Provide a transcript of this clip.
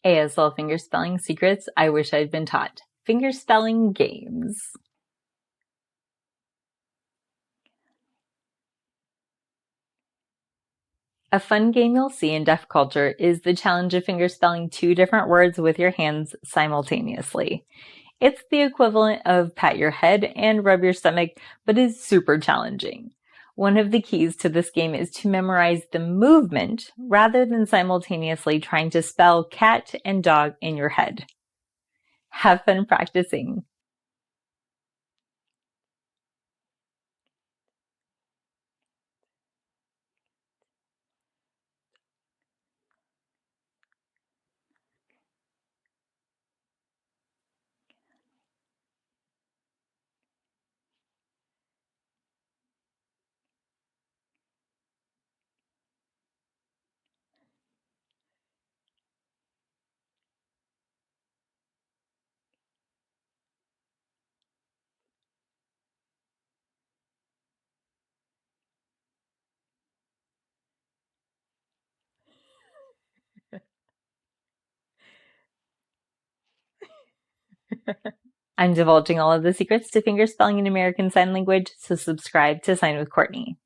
ASL fingerspelling secrets I wish I'd been taught. Fingerspelling games. A fun game you'll see in deaf culture is the challenge of fingerspelling two different words with your hands simultaneously. It's the equivalent of pat your head and rub your stomach, but is super challenging. One of the keys to this game is to memorize the movement rather than simultaneously trying to spell cat and dog in your head. Have fun practicing. I'm divulging all of the secrets to fingerspelling in American Sign Language, so subscribe to Sign with Courtney.